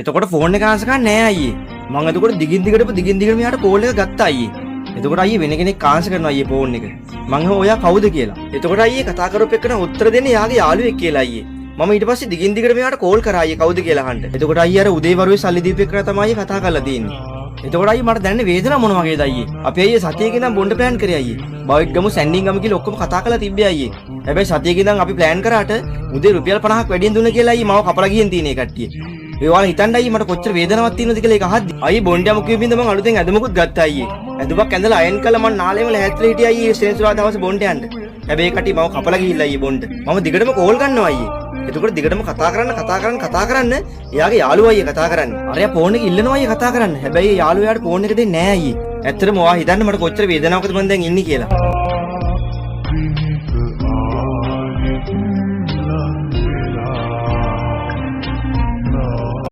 එතකොට ෆෝන් එක ආන්සර් කරන්නේ නැහැ අයියේ. මම එතකොට දිගින් දිගටම මෙයාට කෝල් එක ගත්තා අයියේ. එතකොට අයියේ වෙන කෙනෙක් ආන්සර් කරනවා අයියේ ෆෝන් එක. මං ඔයා කවුද කියලා. එතකොට අයියේ කතා කරපු එකන උත්තර දෙන්නේ යාගේ යාළුවෙක් කියලා අයියේ. මම ඊට පස්සේ දිගින් දිගට මෙයාට කෝල් කරා අයියේ කවුද කියලා අහන්න. එතකොට අයියේ අර උදේවරුේ සල්ලි දීපු එකන තමයි අයියේ කතා කරලා තියෙන්නේ. එතකොට අයියේ මට දැනෙන්නේ වේදනාව මොන වගේද අයියේ. අපි අයියේ සතියකින් ඉඳන් බොන්න ප්ලෑන් කරේ අයියේ. බයික් ගමු සැන්ඩින් ගමු කියලා ඔක්කොම කතා කරලා තිබ්බේ අයියේ. හැබැයි සතියකින් ඉඳන් අපි ප්ලෑන් කරාට උදේ රුපියල් 50ක් වැඩියෙන් දුන්න කියලා අයියේ මාව කපලා ගියන් තියෙන ඒ කට්ටිය. ඒ වල හිතන්න අයියේ මට කොච්චර වේදනාවක් තියෙනවද කියලා ඒක අහද්දි අයියේ බොණ්ඩ යමු කියපින්ද මම අලුතෙන් ඇඳමුකුත් ගත්තා අයියේ. ඇඳුමක් ඇඳලා අයන් කළා මම නාලේම ලැහැත්ලා හිටියා අයියේ සෙන්සුරාදා දවසේ බොණ්ඩ යන්න. හැබැයි ඒ කට්ටිය මාව කපලා ගිහිල්ලා අයියේ බොණ්ඩ. මම දිගටම කෝල් ගන්නවා අයියේ. එතකොට දිගටම කතා කරන්න එයාගේ යාළුවා අයියේ කතා කරන්නේ. අරයා ෆෝන් එක ඉල්ලනවා අයියේ කතා කරන්න. හැබැයි යාළුවා යාට ෆෝන් එක දෙන්නේ නැහැ අයියේ. ඇත්තටම ඔයා හිතන්න මට කොච්චර වේදනාවකද මම දැන් ඉන්නේ කියලා.